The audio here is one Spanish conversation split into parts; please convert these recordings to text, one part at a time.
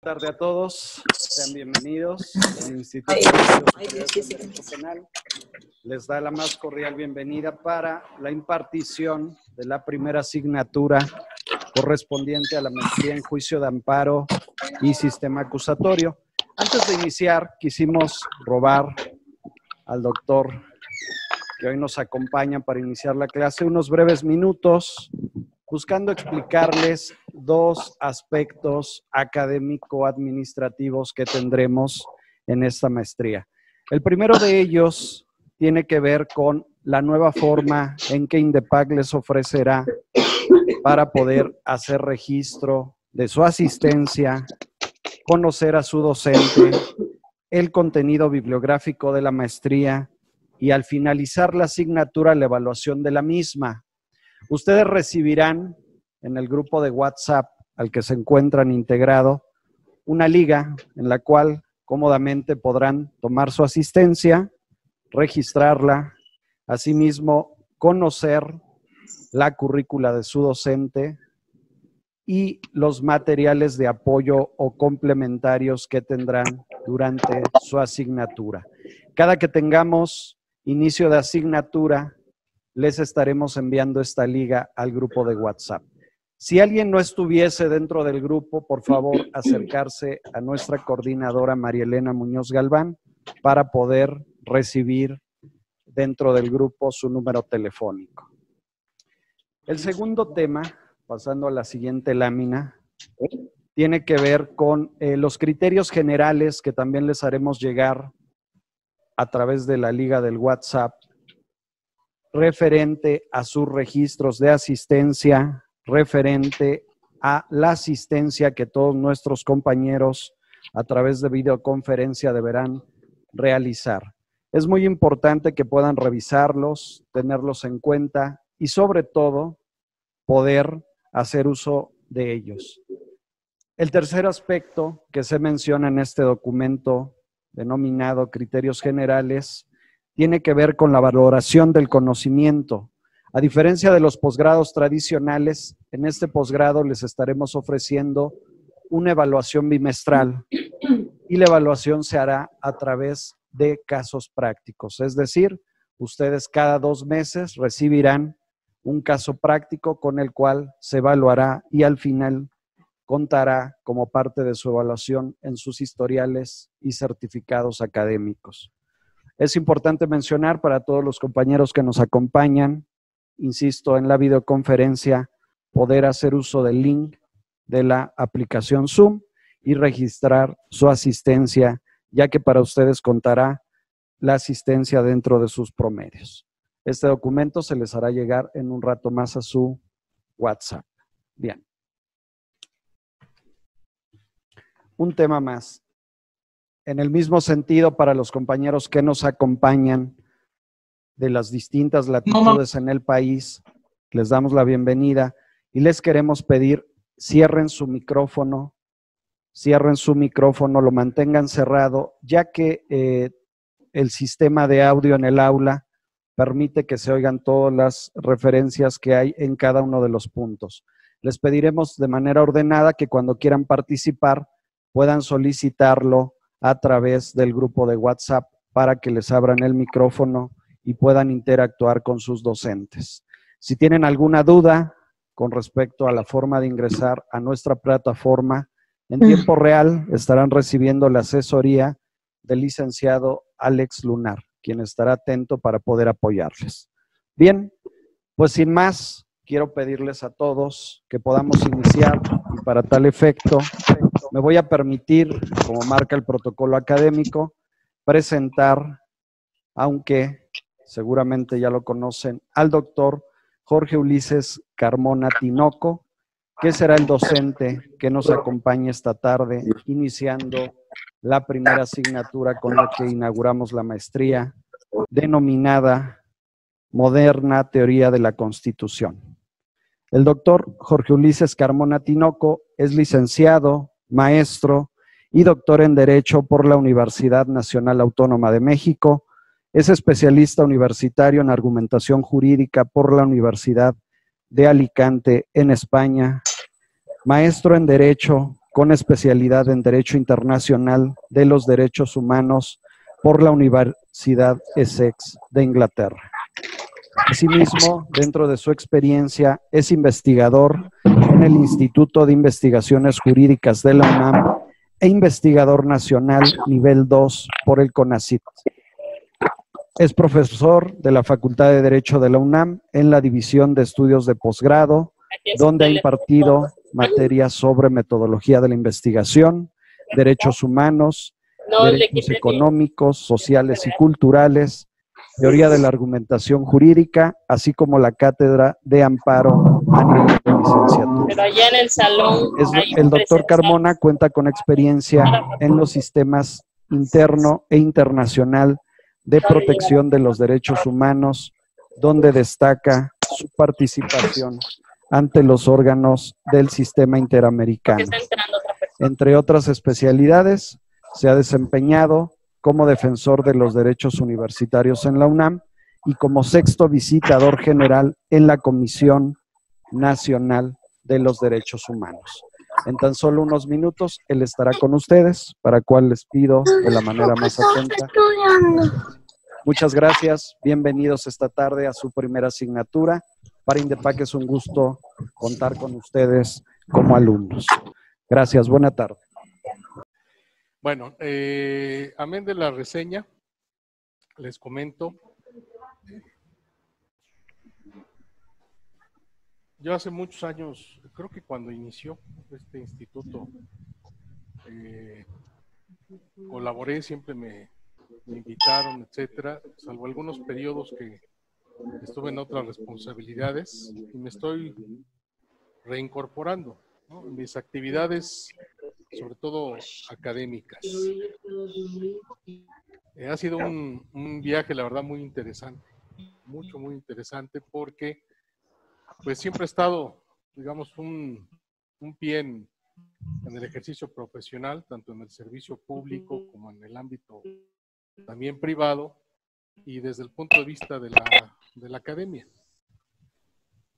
tardes a todos, sean bienvenidos al Instituto Superior de Derecho Penal. Les da la más cordial bienvenida para la impartición de la primera asignatura correspondiente a la maestría en juicio de amparo y sistema acusatorio. Antes de iniciar, quisimos robar al doctor que hoy nos acompaña para iniciar la clase unos breves minutos, buscando explicarles dos aspectos académico-administrativos que tendremos en esta maestría. El primero de ellos tiene que ver con la nueva forma en que INDEPAC les ofrecerá para poder hacer registro de su asistencia, conocer a su docente, el contenido bibliográfico de la maestría y al finalizar la asignatura la evaluación de la misma. Ustedes recibirán en el grupo de WhatsApp al que se encuentran integrado una liga en la cual cómodamente podrán tomar su asistencia, registrarla, asimismo conocer la currícula de su docente y los materiales de apoyo o complementarios que tendrán durante su asignatura. Cada que tengamos inicio de asignatura, les estaremos enviando esta liga al grupo de WhatsApp. Si alguien no estuviese dentro del grupo, por favor, acercarse a nuestra coordinadora María Elena Muñoz Galván para poder recibir dentro del grupo su número telefónico. El segundo tema, pasando a la siguiente lámina, tiene que ver con los criterios generales que también les haremos llegar a través de la liga del WhatsApp referente a sus registros de asistencia, referente a la asistencia que todos nuestros compañeros a través de videoconferencia deberán realizar. Es muy importante que puedan revisarlos, tenerlos en cuenta y sobre todo poder hacer uso de ellos. El tercer aspecto que se menciona en este documento denominado Criterios Generales tiene que ver con la valoración del conocimiento. A diferencia de los posgrados tradicionales, en este posgrado les estaremos ofreciendo una evaluación bimestral y la evaluación se hará a través de casos prácticos. Es decir, ustedes cada 2 meses recibirán un caso práctico con el cual se evaluará y al final contará como parte de su evaluación en sus historiales y certificados académicos. Es importante mencionar para todos los compañeros que nos acompañan, insisto, en la videoconferencia, poder hacer uso del link de la aplicación Zoom y registrar su asistencia, ya que para ustedes contará la asistencia dentro de sus promedios. Este documento se les hará llegar en un rato más a su WhatsApp. Bien. Un tema más. En el mismo sentido, para los compañeros que nos acompañan de las distintas latitudes en el país, les damos la bienvenida y les queremos pedir, cierren su micrófono, lo mantengan cerrado, ya que el sistema de audio en el aula permite que se oigan todas las referencias que hay en cada uno de los puntos. Les pediremos de manera ordenada que cuando quieran participar puedan solicitarlo a través del grupo de WhatsApp para que les abran el micrófono y puedan interactuar con sus docentes. Si tienen alguna duda con respecto a la forma de ingresar a nuestra plataforma, en tiempo real estarán recibiendo la asesoría del licenciado Alex Lunar, quien estará atento para poder apoyarles. Bien, pues sin más, quiero pedirles a todos que podamos iniciar y para tal efecto me voy a permitir, como marca el protocolo académico, presentar, aunque seguramente ya lo conocen, al doctor Jorge Ulises Carmona Tinoco, que será el docente que nos acompañe esta tarde, iniciando la primera asignatura con la que inauguramos la maestría, denominada Moderna Teoría de la Constitución. El doctor Jorge Ulises Carmona Tinoco es licenciado, maestro y doctor en Derecho por la Universidad Nacional Autónoma de México. Es especialista universitario en argumentación jurídica por la Universidad de Alicante en España. Maestro en Derecho con especialidad en Derecho Internacional de los Derechos Humanos por la Universidad Essex de Inglaterra. Asimismo, dentro de su experiencia, es investigador en el Instituto de Investigaciones Jurídicas de la UNAM e investigador nacional nivel 2 por el CONACYT. Es profesor de la Facultad de Derecho de la UNAM en la División de Estudios de Posgrado, donde ha impartido materias sobre metodología de la investigación, derechos humanos, derechos económicos, sociales y culturales, teoría de la argumentación jurídica, así como la cátedra de amparo a nivel de licenciatura. Pero allá en el salón El doctor Carmona cuenta con experiencia en los sistemas interno e internacional de protección de los derechos humanos, donde destaca su participación ante los órganos del sistema interamericano. Entre otras especialidades, se ha desempeñado como defensor de los derechos universitarios en la UNAM y como sexto visitador general en la Comisión Nacional de los Derechos Humanos. En tan solo unos minutos, él estará con ustedes, para cual les pido de la manera más atenta. Muchas gracias, bienvenidos esta tarde a su primera asignatura. Para INDEPAC es un gusto contar con ustedes como alumnos. Gracias, buena tarde. Bueno, amén de la reseña, les comento. Yo hace muchos años, creo que cuando inició este instituto, colaboré, siempre me invitaron, etcétera, salvo algunos periodos que estuve en otras responsabilidades y me estoy reincorporando, ¿no?, en mis actividades, sobre todo académicas. Ha sido un viaje, la verdad, muy interesante, muy interesante, porque pues siempre he estado, digamos, un pie en el ejercicio profesional, tanto en el servicio público como en el ámbito también privado, y desde el punto de vista de la academia.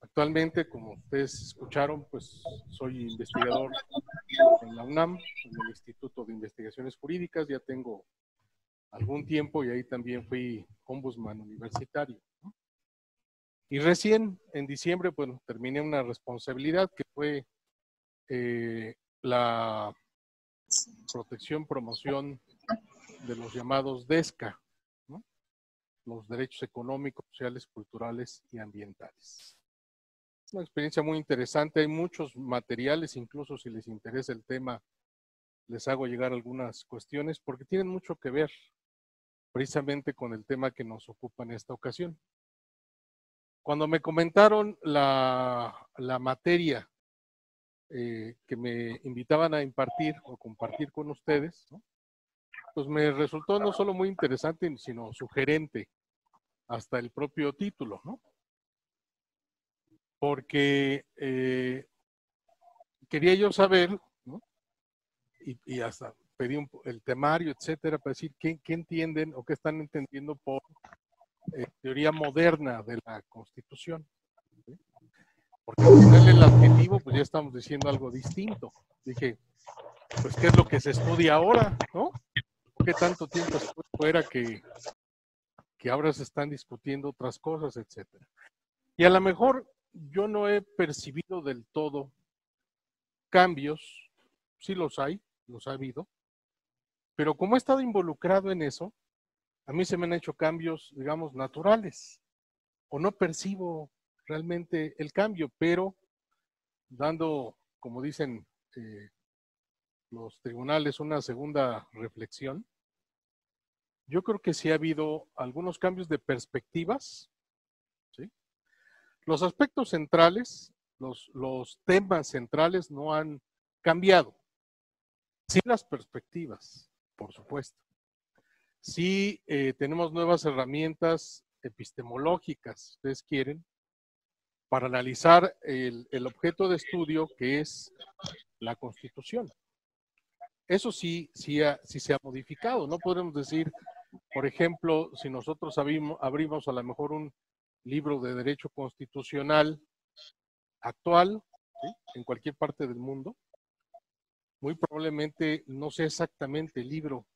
Actualmente, como ustedes escucharon, pues soy investigador en la UNAM, en el Instituto de Investigaciones Jurídicas. Ya tengo algún tiempo y ahí también fui ombudsman universitario, ¿no? Y recién en diciembre, bueno, terminé una responsabilidad que fue la protección, promoción de los llamados DESCA, ¿no?, los derechos económicos, sociales, culturales y ambientales. Es una experiencia muy interesante, hay muchos materiales, incluso si les interesa el tema, les hago llegar algunas cuestiones, porque tienen mucho que ver precisamente con el tema que nos ocupa en esta ocasión. Cuando me comentaron la materia que me invitaban a impartir o compartir con ustedes, ¿no?, pues me resultó no solo muy interesante, sino sugerente, hasta el propio título, ¿no? Porque quería yo saber, ¿no?, y hasta pedí el temario, etcétera, para decir qué entienden o qué están entendiendo por teoría moderna de la Constitución, ¿sí? Porque al final el adjetivo, pues ya estamos diciendo algo distinto. Dije, pues ¿qué es lo que se estudia ahora, no? ¿Qué tanto tiempo fuera que ahora se están discutiendo otras cosas, etcétera? Y a lo mejor yo no he percibido del todo cambios, sí los ha habido, pero como he estado involucrado en eso, a mí se me han hecho cambios, digamos, naturales, o no percibo realmente el cambio, pero dando, como dicen los tribunales, una segunda reflexión, yo creo que sí ha habido algunos cambios de perspectivas, ¿sí? Los aspectos centrales, los temas centrales no han cambiado. Sí las perspectivas, por supuesto. Sí tenemos nuevas herramientas epistemológicas, si ustedes quieren, para analizar el objeto de estudio que es la Constitución. Eso sí se ha modificado. No podemos decir, por ejemplo, si nosotros abrimos a lo mejor un libro de derecho constitucional actual, ¿sí?, en cualquier parte del mundo, muy probablemente no sea exactamente el libro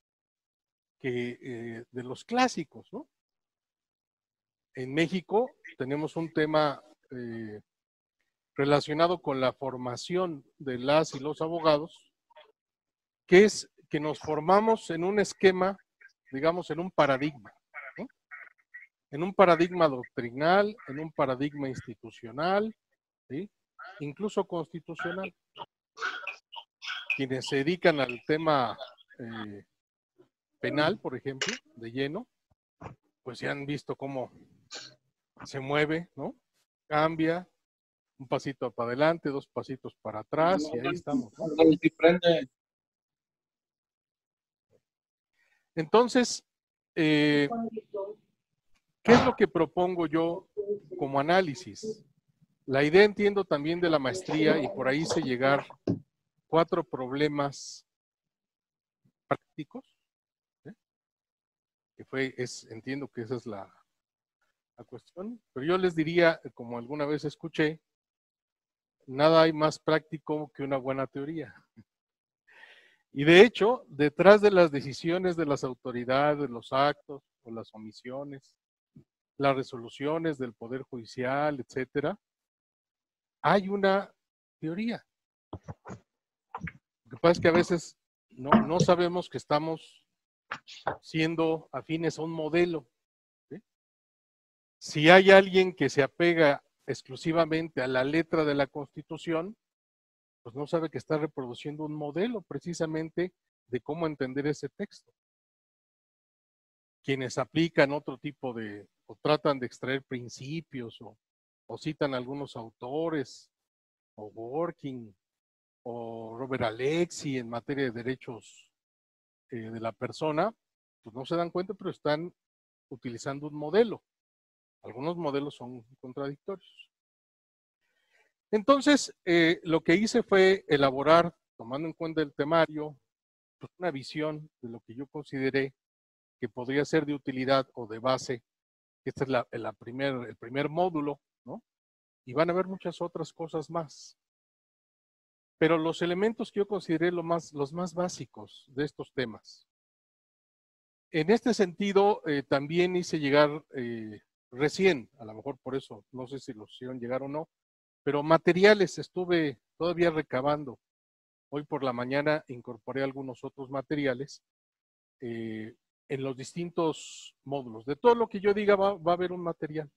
que de los clásicos, ¿no? En México tenemos un tema relacionado con la formación de las y los abogados, que es que nos formamos en un esquema, digamos, en un paradigma, ¿no? En un paradigma doctrinal, en un paradigma institucional, ¿sí? Incluso constitucional. Quienes se dedican al tema penal, por ejemplo, de lleno, pues ya han visto cómo se mueve, ¿no? Cambia, un pasito para adelante, dos pasitos para atrás, y ahí estamos, ¿no? Entonces, ¿qué es lo que propongo yo como análisis? La idea, entiendo, también de la maestría, y por ahí hice llegar 4 problemas prácticos, ¿eh? Entiendo que esa es la cuestión, pero yo les diría, como alguna vez escuché, nada hay más práctico que una buena teoría. Y de hecho, detrás de las decisiones de las autoridades, los actos o las omisiones, las resoluciones del Poder Judicial, etcétera, hay una teoría. Lo que pasa es que a veces no sabemos que estamos siendo afines a un modelo, ¿sí? Si hay alguien que se apega exclusivamente a la letra de la Constitución, pues no sabe que está reproduciendo un modelo precisamente de cómo entender ese texto. Quienes aplican otro tipo o tratan de extraer principios, o citan algunos autores, o Working, o Robert Alexi en materia de derechos de la persona, pues no se dan cuenta, pero están utilizando un modelo. Algunos modelos son contradictorios. Entonces, lo que hice fue elaborar, tomando en cuenta el temario, pues una visión de lo que yo consideré que podría ser de utilidad o de base. Este es el primer módulo, ¿no? Y van a haber muchas otras cosas más. Pero los elementos que yo consideré los más básicos de estos temas. En este sentido, también hice llegar recién, a lo mejor por eso, no sé si los hicieron llegar o no, pero materiales estuve todavía recabando. Hoy por la mañana incorporé algunos otros materiales en los distintos módulos. De todo lo que yo diga va a haber un material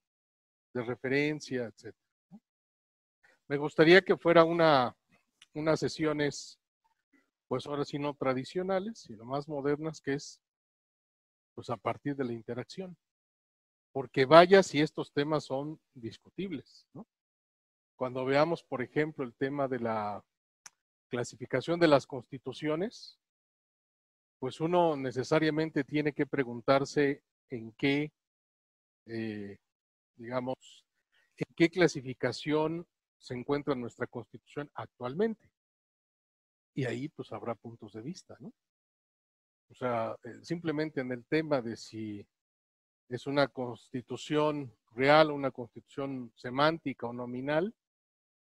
de referencia, etc. Me gustaría que fuera unas sesiones, pues ahora sí no tradicionales, sino más modernas, que es pues a partir de la interacción. Porque vaya si estos temas son discutibles, ¿no? Cuando veamos, por ejemplo, el tema de la clasificación de las constituciones, pues uno necesariamente tiene que preguntarse en qué, digamos, en qué clasificación se encuentra nuestra constitución actualmente. Y ahí pues habrá puntos de vista, ¿no? O sea, simplemente en el tema de si es una constitución real o una constitución semántica o nominal,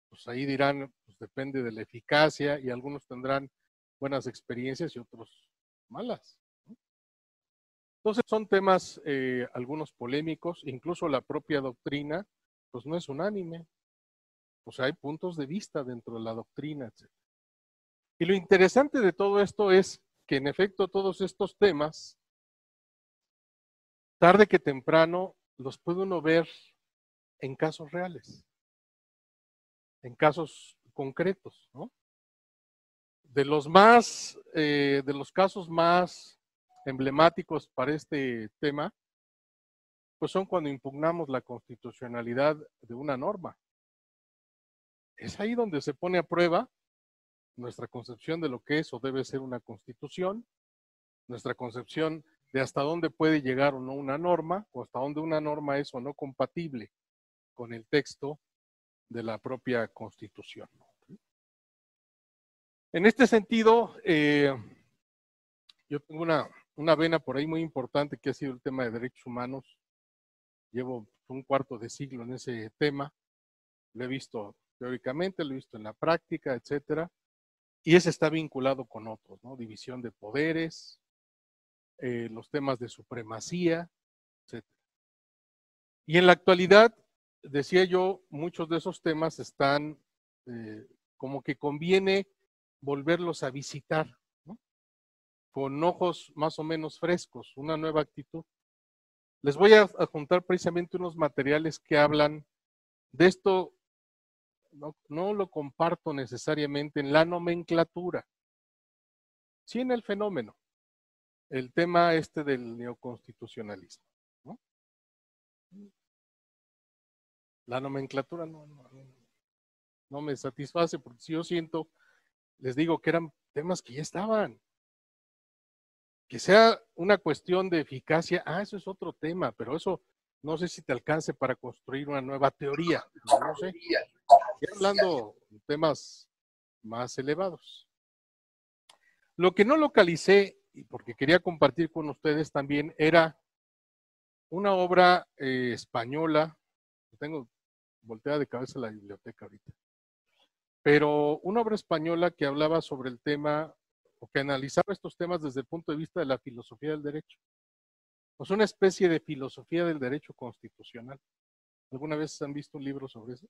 pues ahí dirán, pues depende de la eficacia, y algunos tendrán buenas experiencias y otros malas, ¿no? Entonces son temas, algunos polémicos, incluso la propia doctrina, pues no es unánime. O sea, hay puntos de vista dentro de la doctrina, etc. Y lo interesante de todo esto es que en efecto todos estos temas, tarde que temprano, los puede uno ver en casos reales, en casos concretos, ¿no? De los casos más emblemáticos para este tema, pues son cuando impugnamos la constitucionalidad de una norma. Es ahí donde se pone a prueba nuestra concepción de lo que es o debe ser una constitución, nuestra concepción de hasta dónde puede llegar o no una norma, o hasta dónde una norma es o no compatible con el texto de la propia Constitución. En este sentido, yo tengo una vena por ahí muy importante que ha sido el tema de derechos humanos. Llevo un cuarto de siglo en ese tema. Lo he visto teóricamente, lo he visto en la práctica, etcétera. y ese está vinculado con otros, ¿no? División de poderes, los temas de supremacía, etc. Y en la actualidad, decía yo, muchos de esos temas están como que conviene volverlos a visitar, ¿no? Con ojos más o menos frescos, una nueva actitud. Les voy a juntar precisamente unos materiales que hablan de esto. No lo comparto necesariamente en la nomenclatura, sí en el fenómeno, el tema del neoconstitucionalismo, ¿no? La nomenclatura no me satisface, porque si yo siento, les digo que eran temas que ya estaban. Que sea una cuestión de eficacia, eso es otro tema, pero eso no sé si te alcance para construir una nueva teoría, no sé. Y hablando de temas más elevados. Lo que no localicé, y porque quería compartir con ustedes también, era una obra española, tengo volteada de cabeza la biblioteca ahorita, pero una obra española que hablaba sobre el tema, o que analizaba estos temas desde el punto de vista de la filosofía del derecho. Pues una especie de filosofía del derecho constitucional. ¿Alguna vez han visto un libro sobre eso?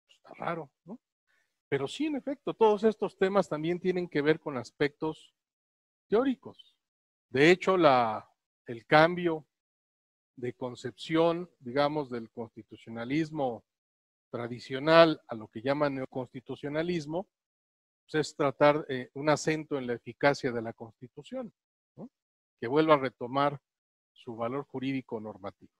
Está raro, ¿no? Pero sí, en efecto, todos estos temas también tienen que ver con aspectos teóricos. De hecho, el cambio de concepción, digamos, del constitucionalismo tradicional a lo que llaman neoconstitucionalismo, pues es tratar un acento en la eficacia de la Constitución, ¿no? Que vuelva a retomar su valor jurídico normativo.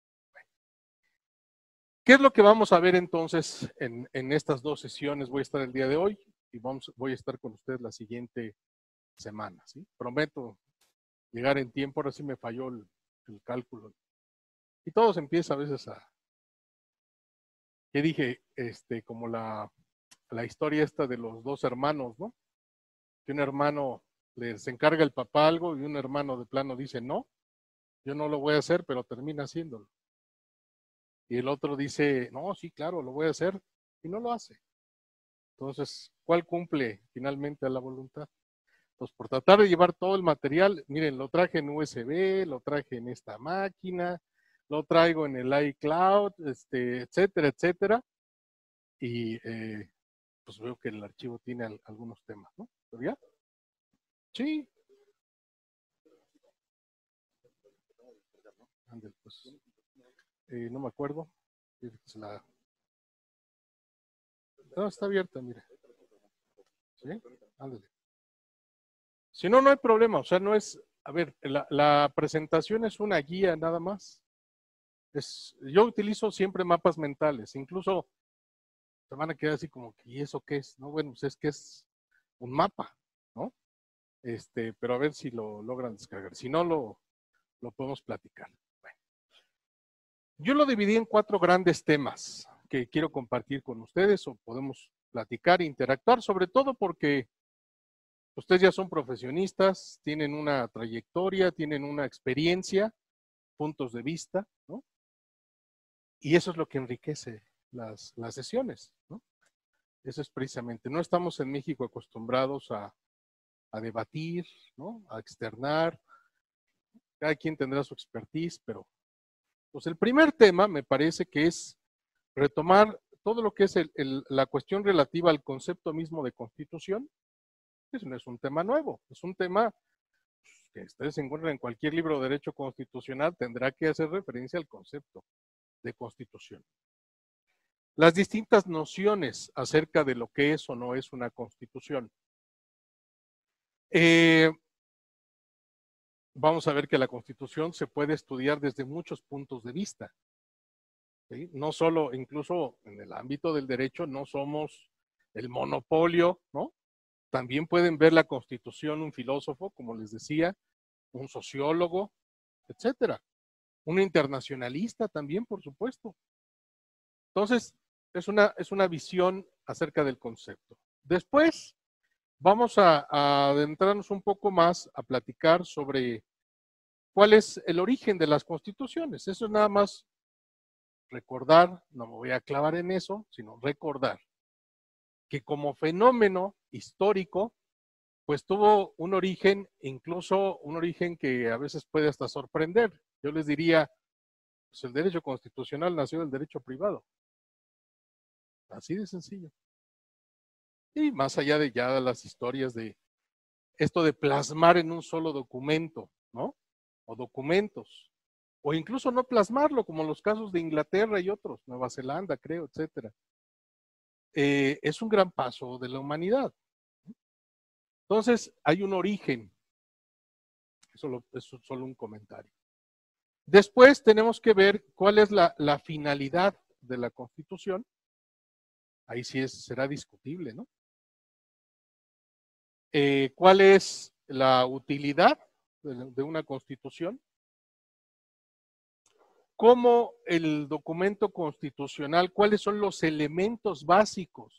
¿Qué es lo que vamos a ver entonces en estas dos sesiones? Voy a estar el día de hoy y voy a estar con ustedes la siguiente semana, ¿sí? Prometo llegar en tiempo, ahora sí me falló el cálculo. Y todo se empieza a veces ¿qué dije? Como la historia esta de los dos hermanos, ¿no? Que un hermano les encarga el papá algo y un hermano de plano dice, no, yo no lo voy a hacer, pero termina haciéndolo. Y el otro dice, no, sí, claro, lo voy a hacer, y no lo hace. Entonces, ¿cuál cumple finalmente a la voluntad? Pues por tratar de llevar todo el material, miren, lo traje en USB, lo traje en esta máquina, lo traigo en el iCloud, etcétera, etcétera. Y pues veo que el archivo tiene algunos temas, ¿no? ¿Pero ya? Sí. Ándale, pues. No me acuerdo. No, está abierta, mire. ¿Sí? Ándale. Si no, no hay problema. O sea, no es. A ver, la presentación es una guía nada más. Yo utilizo siempre mapas mentales. Incluso se van a quedar así como, ¿y eso qué es? No, bueno, pues es que es un mapa, ¿no? Pero a ver si lo logran descargar. Si no, lo podemos platicar. Bueno. Yo lo dividí en 4 grandes temas que quiero compartir con ustedes o podemos platicar e interactuar, sobre todo porque ustedes ya son profesionistas, tienen una trayectoria, tienen una experiencia, puntos de vista, ¿no? Y eso es lo que enriquece las sesiones, ¿no? Eso es precisamente, no estamos en México acostumbrados a debatir, ¿no? A externar, cada quien tendrá su expertise, pero pues el primer tema me parece que es retomar todo lo que es la cuestión relativa al concepto mismo de constitución. Eso no es un tema nuevo, es un tema que ustedes se encuentran en cualquier libro de derecho constitucional, tendrá que hacer referencia al concepto de constitución. Las distintas nociones acerca de lo que es o no es una constitución. Vamos a ver que la Constitución se puede estudiar desde muchos puntos de vista, ¿sí? No solo, incluso en el ámbito del derecho, no somos el monopolio, ¿no? También pueden ver la Constitución un filósofo, como les decía, un sociólogo, etcétera. Un internacionalista también, por supuesto. Entonces, es una visión acerca del concepto. Después, vamos a adentrarnos un poco más a platicar sobre cuál es el origen de las constituciones. Eso es nada más recordar, no me voy a clavar en eso, sino recordar que como fenómeno histórico, pues tuvo un origen, incluso un origen que a veces puede hasta sorprender. Yo les diría, pues el derecho constitucional nació del derecho privado. Así de sencillo. Y más allá de ya las historias de esto de plasmar en un solo documento, ¿no? O documentos. O incluso no plasmarlo, como los casos de Inglaterra y otros, Nueva Zelanda, creo, etcétera. Es un gran paso de la humanidad. Entonces, hay un origen. Eso es solo un comentario. Después tenemos que ver cuál es la finalidad de la Constitución. Ahí sí será discutible, ¿no? ¿Cuál es la utilidad de una Constitución? ¿Cómo el documento constitucional, cuáles son los elementos básicos?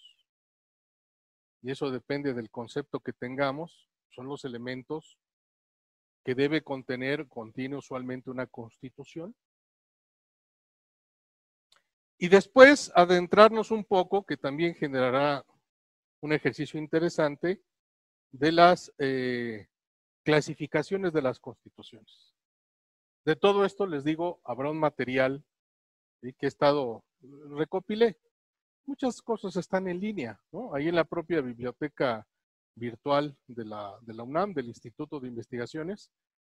Y eso depende del concepto que tengamos, son los elementos que contiene usualmente una Constitución. Y después adentrarnos un poco, que también generará un ejercicio interesante, de las clasificaciones de las constituciones. De todo esto, les digo, habrá un material, ¿sí?, que he estado, recopilé. Muchas cosas están en línea, ¿no? Ahí en la propia biblioteca virtual de la UNAM, del Instituto de Investigaciones,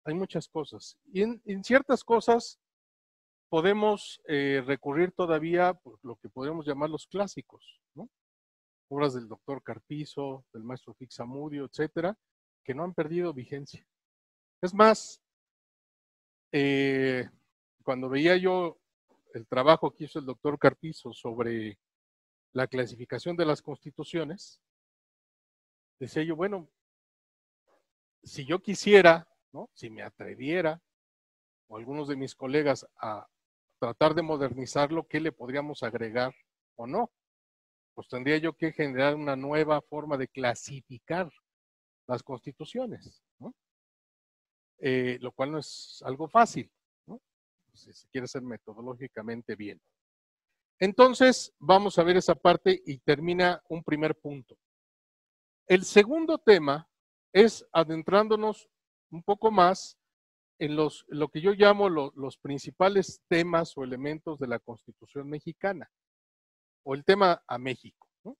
hay muchas cosas. Y en ciertas cosas podemos recurrir todavía por lo que podemos llamar los clásicos, ¿no? Obras del doctor Carpizo, del maestro Fixamudio, etcétera, que no han perdido vigencia. Es más, cuando veía yo el trabajo que hizo el doctor Carpizo sobre la clasificación de las constituciones, decía yo, bueno, si yo quisiera, ¿no?, si me atreviera, o algunos de mis colegas, a tratar de modernizarlo, ¿qué le podríamos agregar o no? Pues tendría yo que generar una nueva forma de clasificar las constituciones, ¿no? Lo cual no es algo fácil, ¿no?, si se quiere hacer metodológicamente bien. Entonces, vamos a ver esa parte y termina un primer punto. El segundo tema es adentrándonos un poco más en lo que yo llamo los principales temas o elementos de la Constitución mexicana, o el tema a México, ¿no?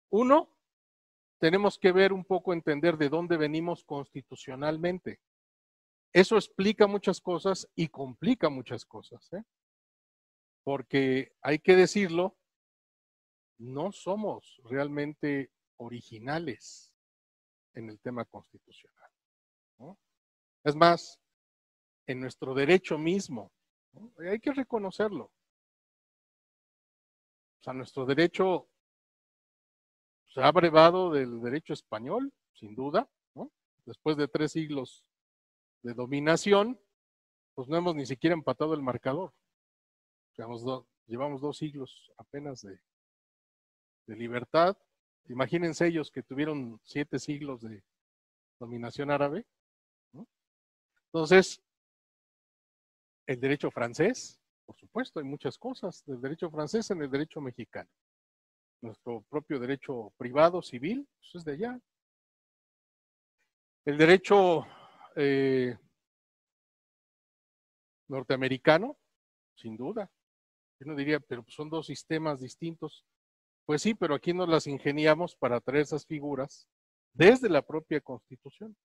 Uno, tenemos que ver un poco, entender de dónde venimos constitucionalmente. Eso explica muchas cosas y complica muchas cosas, ¿eh? Porque hay que decirlo, no somos realmente originales en el tema constitucional, ¿no? Es más, en nuestro derecho mismo, ¿no?, hay que reconocerlo. O sea, nuestro derecho se ha abrevado del derecho español, sin duda, ¿no? Después de 3 siglos de dominación, pues no hemos ni siquiera empatado el marcador. Llevamos 2 siglos apenas de libertad. Imagínense ellos que tuvieron 7 siglos de dominación árabe, ¿no? Entonces, el derecho francés, por supuesto, hay muchas cosas del derecho francés en el derecho mexicano. Nuestro propio derecho privado, civil, pues es de allá. El derecho norteamericano, sin duda. Yo no diría, pero son 2 sistemas distintos. Pues sí, pero aquí nos las ingeniamos para traer esas figuras desde la propia Constitución.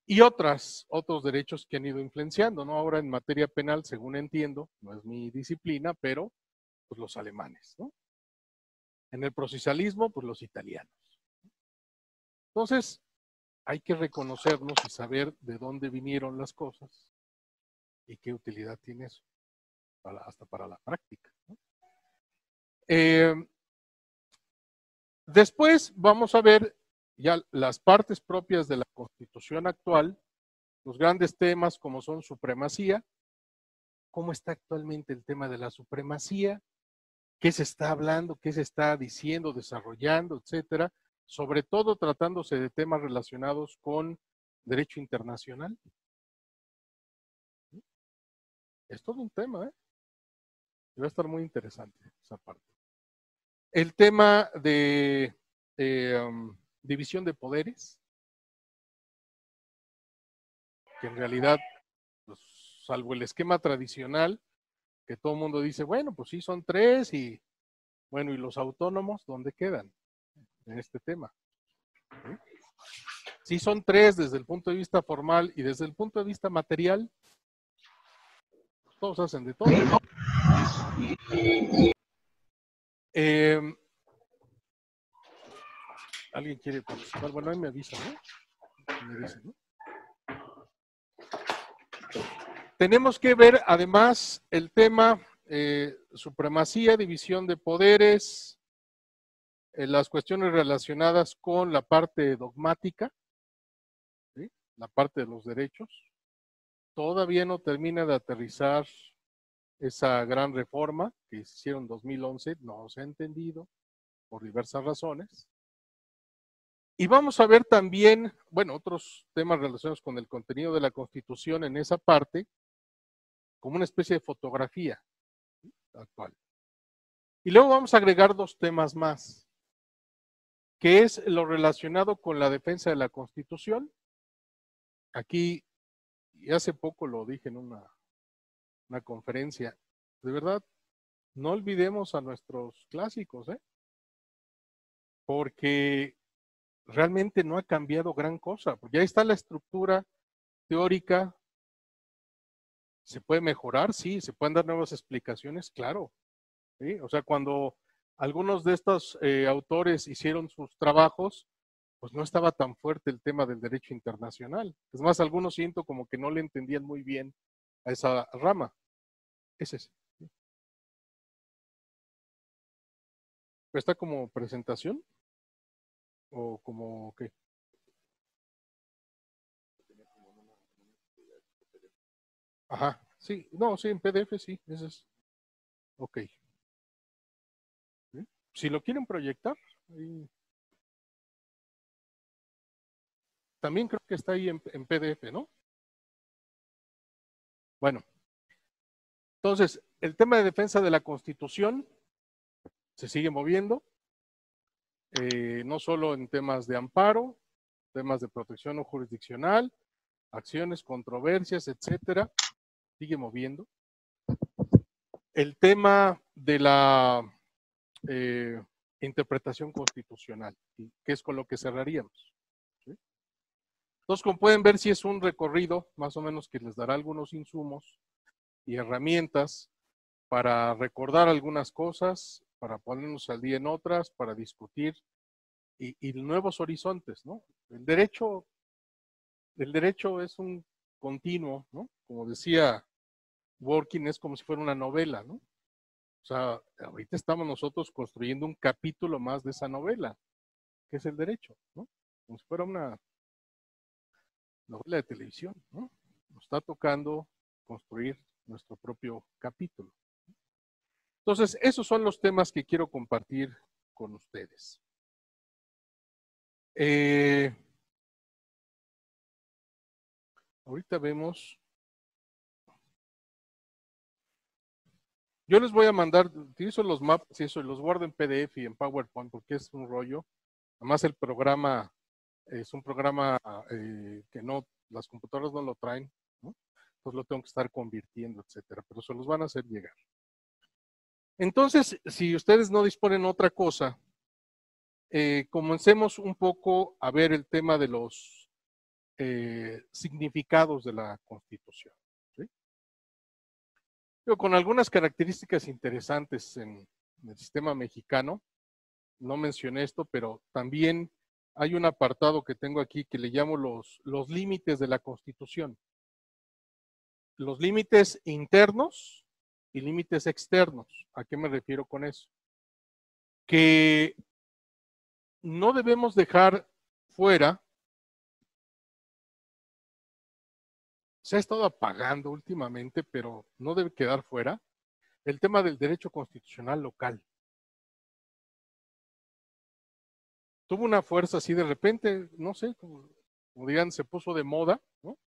Y otros derechos que han ido influenciando, ¿no? Ahora en materia penal, según entiendo, no es mi disciplina, pero pues los alemanes, ¿no? En el procesalismo, pues los italianos. Entonces, hay que reconocernos y saber de dónde vinieron las cosas y qué utilidad tiene eso, hasta para la práctica, ¿no? Después vamos a ver ya las partes propias de la Constitución actual, los grandes temas como son supremacía, cómo está actualmente el tema de la supremacía, qué se está hablando, qué se está diciendo, desarrollando, etcétera, sobre todo tratándose de temas relacionados con derecho internacional. Es todo un tema, ¿eh? Y va a estar muy interesante esa parte. El tema de división de poderes, que en realidad, pues, salvo el esquema tradicional, que todo el mundo dice, bueno, pues sí, son 3 y, bueno, ¿y los autónomos dónde quedan en este tema? ¿Sí? Sí son 3 desde el punto de vista formal y desde el punto de vista material, todos hacen de todo. ¿Alguien quiere participar? Bueno, ahí me avisa, ¿no? Me dice, ¿no? Tenemos que ver además el tema supremacía, división de poderes, las cuestiones relacionadas con la parte dogmática, ¿sí? La parte de los derechos. Todavía no termina de aterrizar esa gran reforma que hicieron en 2011, no se ha entendido por diversas razones. Y vamos a ver también, bueno, otros temas relacionados con el contenido de la Constitución en esa parte, como una especie de fotografía, ¿sí? Actual. Y luego vamos a agregar 2 temas más, que es lo relacionado con la defensa de la Constitución. Aquí, y hace poco lo dije en una conferencia, de verdad, no olvidemos a nuestros clásicos, porque realmente no ha cambiado gran cosa, porque ahí está la estructura teórica. ¿Se puede mejorar? Sí. ¿Se pueden dar nuevas explicaciones? Claro. ¿Sí? O sea, cuando algunos de estos autores hicieron sus trabajos, pues no estaba tan fuerte el tema del derecho internacional. Es más, algunos siento como que no le entendían muy bien a esa rama. Es ese. ¿Está como presentación? ¿O como qué? Ajá, sí, no, sí, en PDF sí, ese es. Ok. ¿Sí? Si lo quieren proyectar, también creo que está ahí en PDF, ¿no? Bueno, entonces, el tema de defensa de la Constitución se sigue moviendo, no solo en temas de amparo, temas de protección no jurisdiccional, acciones, controversias, etcétera, sigue moviendo. El tema de la interpretación constitucional, que es con lo que cerraríamos. ¿Sí? Entonces, como pueden ver, sí es un recorrido más o menos que les dará algunos insumos y herramientas para recordar algunas cosas, para ponernos al día en otras, para discutir y nuevos horizontes, ¿no? El derecho es un continuo, ¿no? Como decía Dworkin, es como si fuera una novela, ¿no? O sea, ahorita estamos nosotros construyendo un capítulo más de esa novela, que es el derecho, ¿no? Como si fuera una novela de televisión, ¿no? Nos está tocando construir nuestro propio capítulo. Entonces, esos son los temas que quiero compartir con ustedes. Ahorita vemos. Yo les voy a mandar, utilizo los mapas y eso, y los guardo en PDF y en PowerPoint porque es un rollo. Además, el programa es un programa que no, las computadoras no lo traen, ¿no? Entonces lo tengo que estar convirtiendo, etcétera, pero se los van a hacer llegar. Entonces, si ustedes no disponen otra cosa, comencemos un poco a ver el tema de los significados de la Constitución. ¿Sí? Yo, con algunas características interesantes en el sistema mexicano, no mencioné esto, pero también hay un apartado que tengo aquí que le llamo los límites de la Constitución. Los límites internos y límites externos. ¿A qué me refiero con eso? Que no debemos dejar fuera, se ha estado apagando últimamente, pero no debe quedar fuera, el tema del derecho constitucional local. Tuvo una fuerza así de repente, no sé, como digan, se puso de moda, ¿no?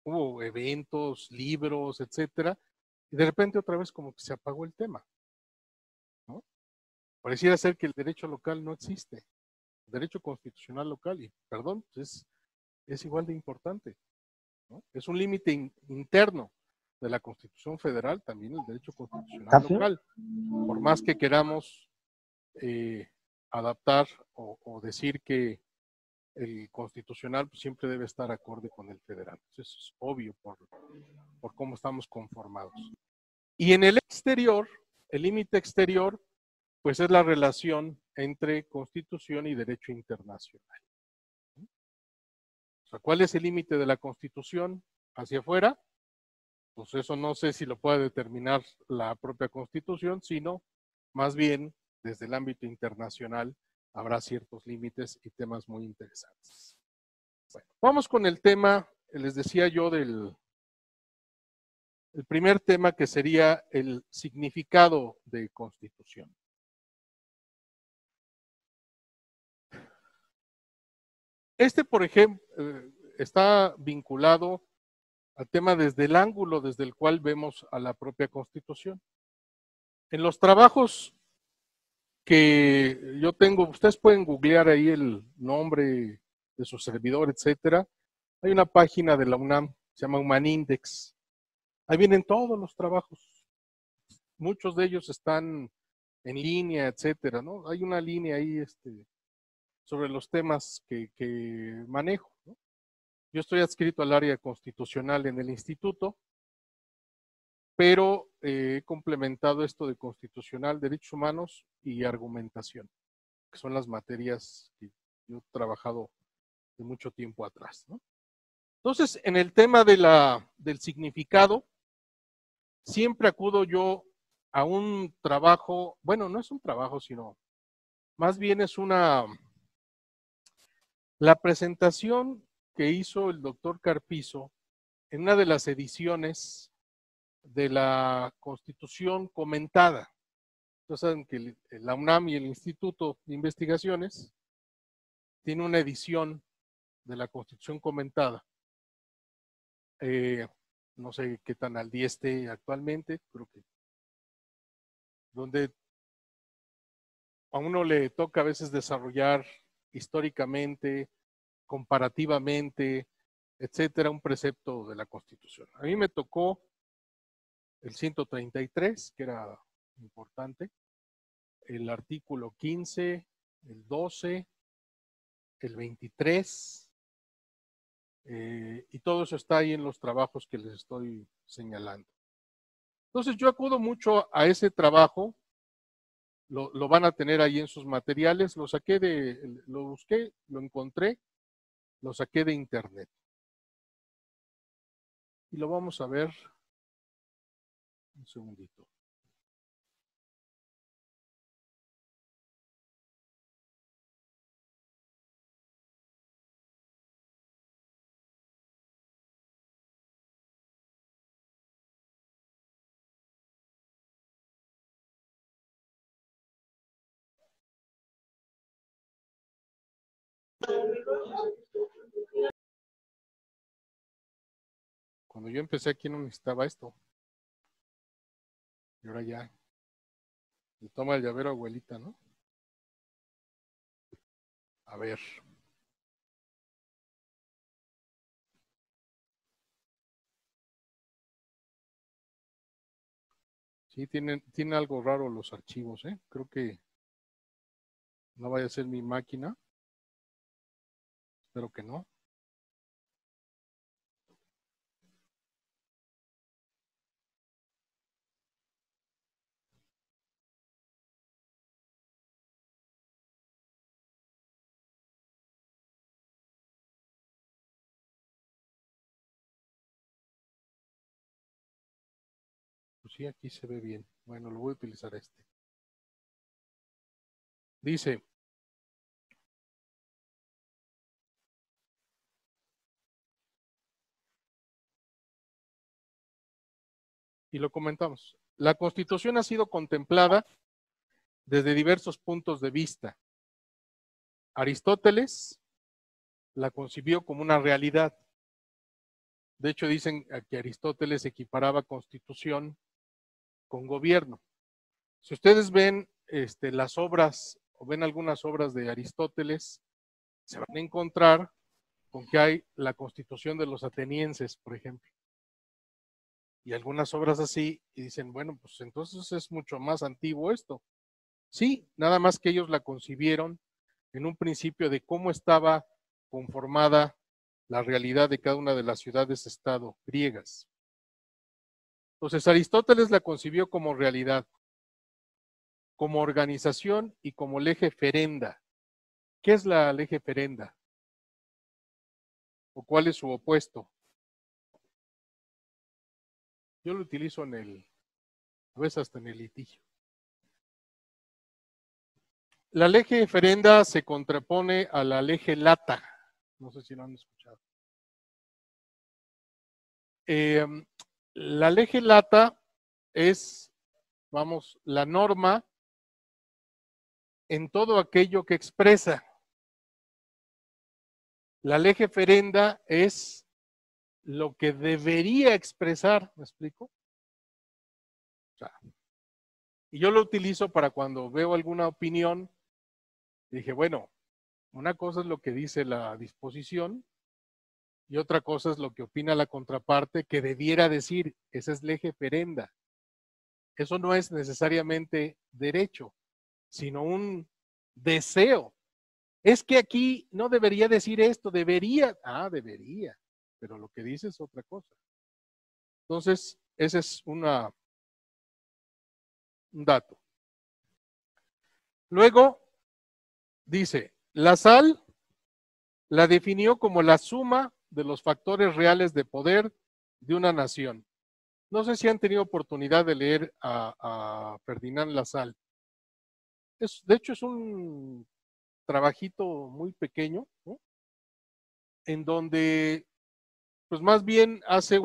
Hubo eventos, libros, etcétera, y de repente otra vez como que se apagó el tema. ¿no? Pareciera ser que el derecho local no existe. El derecho constitucional local, y perdón, pues es igual de importante, ¿no? Es un límite interno de la Constitución Federal, también el derecho constitucional local. Por más que queramos adaptar o decir que el constitucional pues, siempre debe estar acorde con el federal. Eso es obvio por cómo estamos conformados. Y en el exterior, el límite exterior, pues es la relación entre Constitución y derecho internacional. O sea, ¿cuál es el límite de la Constitución hacia afuera? Pues eso no sé si lo puede determinar la propia Constitución, sino más bien desde el ámbito internacional habrá ciertos límites y temas muy interesantes. Bueno, vamos con el tema, les decía yo, el primer tema, que sería el significado de Constitución. Este, por ejemplo, está vinculado al tema desde el ángulo desde el cual vemos a la propia Constitución. En los trabajos que yo tengo, ustedes pueden googlear ahí el nombre de su servidor, etcétera. Hay una página de la UNAM, se llama Humanindex. Ahí vienen todos los trabajos. Muchos de ellos están en línea, etcétera, ¿no? Hay una línea ahí sobre los temas que manejo, ¿no? Yo estoy adscrito al área constitucional en el instituto, pero he complementado esto de constitucional, derechos humanos y argumentación, que son las materias que yo he trabajado de mucho tiempo atrás, ¿no? Entonces, en el tema del significado, siempre acudo yo a un trabajo, bueno, no es un trabajo, sino más bien es la presentación que hizo el doctor Carpizo en una de las ediciones de la Constitución comentada. Ustedes saben que la UNAM y el Instituto de Investigaciones tiene una edición de la Constitución comentada. No sé qué tan al día esté actualmente, creo que donde a uno le toca a veces desarrollar históricamente, comparativamente, etcétera, un precepto de la Constitución. A mí me tocó el 133, que era importante, el artículo 15, el 12, el 23, y todo eso está ahí en los trabajos que les estoy señalando. Entonces yo acudo mucho a ese trabajo, lo van a tener ahí en sus materiales, lo busqué, lo encontré, lo saqué de internet. Y lo vamos a ver un segundito. Cuando yo empecé aquí no necesitaba esto. Y ahora ya. Le toma el llavero, abuelita, ¿no? A ver. Sí, tiene algo raro los archivos, ¿eh? Creo que no vaya a ser mi máquina. Espero que no. Pues sí, aquí se ve bien. Bueno, lo voy a utilizar este. Dice, y lo comentamos, la Constitución ha sido contemplada desde diversos puntos de vista. Aristóteles la concibió como una realidad. De hecho, dicen que Aristóteles equiparaba constitución con gobierno. Si ustedes ven las obras, o ven algunas obras de Aristóteles, se van a encontrar con que hay la Constitución de los atenienses, por ejemplo, y algunas obras así, y dicen, bueno, pues entonces es mucho más antiguo esto. Sí, nada más que ellos la concibieron en un principio de cómo estaba conformada la realidad de cada una de las ciudades-estado griegas. Entonces, Aristóteles la concibió como realidad, como organización y como lege ferenda. ¿Qué es la lege ferenda? ¿O cuál es su opuesto? Yo lo utilizo a veces hasta en el litigio. La lege ferenda se contrapone a la lege lata. No sé si lo han escuchado. La lege lata es, vamos, la norma en todo aquello que expresa. La lege ferenda es lo que debería expresar, ¿me explico? O sea, y yo lo utilizo para cuando veo alguna opinión, dije, bueno, una cosa es lo que dice la disposición y otra cosa es lo que opina la contraparte que debiera decir. Esa es lege ferenda. Eso no es necesariamente derecho, sino un deseo. Es que aquí no debería decir esto, debería. Debería, pero lo que dice es otra cosa. Entonces, ese es un dato. Luego, dice, la sal la definió como la suma de los factores reales de poder de una nación. No sé si han tenido oportunidad de leer a Ferdinand Lassalle. De hecho, es un trabajito muy pequeño, ¿no? En donde, pues más bien hace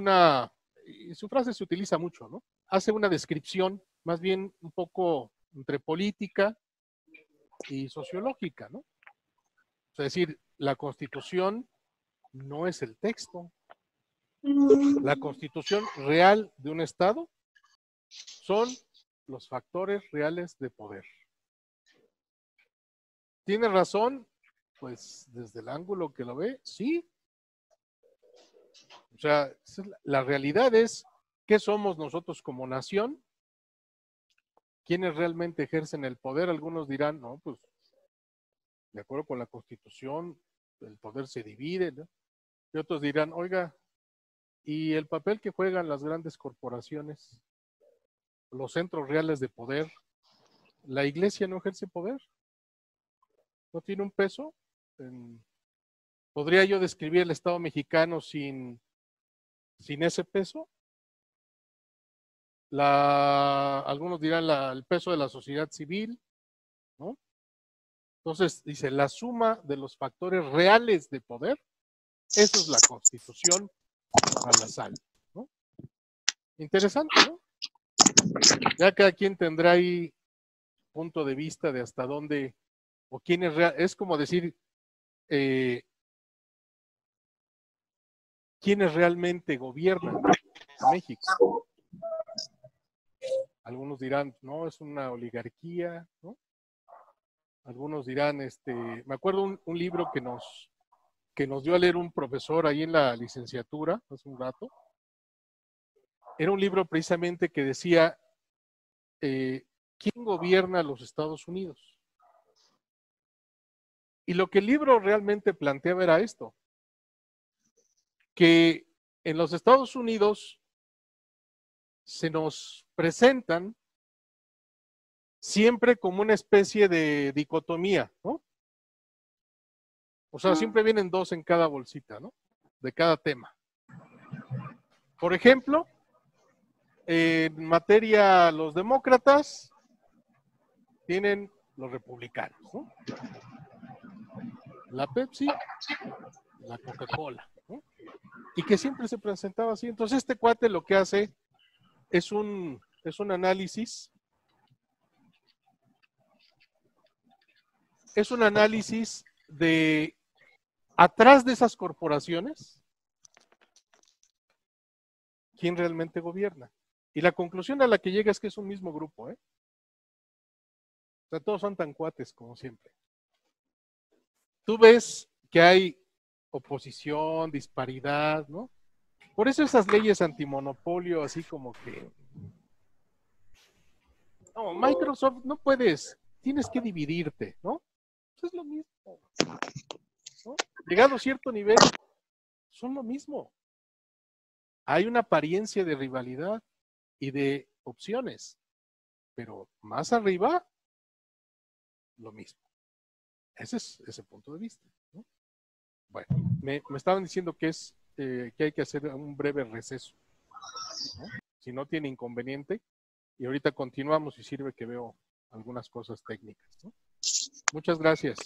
y su frase se utiliza mucho, ¿no? Hace una descripción, más bien un poco entre política y sociológica, ¿no? Es decir, la Constitución no es el texto. La Constitución real de un Estado son los factores reales de poder. ¿Tiene razón? Pues desde el ángulo que lo ve, sí. O sea, la realidad es qué somos nosotros como nación, quiénes realmente ejercen el poder. Algunos dirán, no, pues de acuerdo con la Constitución, el poder se divide, ¿no? Y otros dirán, oiga, ¿y el papel que juegan las grandes corporaciones, los centros reales de poder? ¿La iglesia no ejerce poder? ¿No tiene un peso? ¿Podría yo describir el Estado mexicano sin ese peso? Algunos dirán el peso de la sociedad civil, ¿no? Entonces, dice, la suma de los factores reales de poder, eso es la Constitución a la sal, ¿no? Interesante, ¿no? Ya cada quien tendrá ahí punto de vista de hasta dónde, o quién es como decir, quiénes realmente gobiernan México. Algunos dirán, no, es una oligarquía, ¿no? Algunos dirán, me acuerdo un libro que nos dio a leer un profesor ahí en la licenciatura hace un rato. Era un libro precisamente que decía, ¿quién gobierna los Estados Unidos? Y lo que el libro realmente planteaba era esto, que en los Estados Unidos se nos presentan siempre como una especie de dicotomía, ¿no? O sea, siempre vienen dos en cada bolsita, ¿no? De cada tema. Por ejemplo, en materia, los demócratas tienen los republicanos, ¿no? La Pepsi, la Coca-Cola, ¿no? Y que siempre se presentaba así. Entonces, este cuate lo que hace es un análisis. Es un análisis de atrás de esas corporaciones, ¿quién realmente gobierna? Y la conclusión a la que llega es que es un mismo grupo, ¿eh? sea, todos son tan cuates como siempre. Tú ves que hay oposición, disparidad, ¿no? Por eso esas leyes antimonopolio, así como que... No, Microsoft no puedes, tienes que dividirte, ¿no? Eso es lo mismo, ¿no? Llegado a cierto nivel, son lo mismo. Hay una apariencia de rivalidad y de opciones, pero más arriba, lo mismo. Ese es ese punto de vista, ¿no? Bueno, me estaban diciendo que que hay que hacer un breve receso, ¿no? Si no tiene inconveniente, y ahorita continuamos y sirve que veo algunas cosas técnicas, ¿no? Muchas gracias.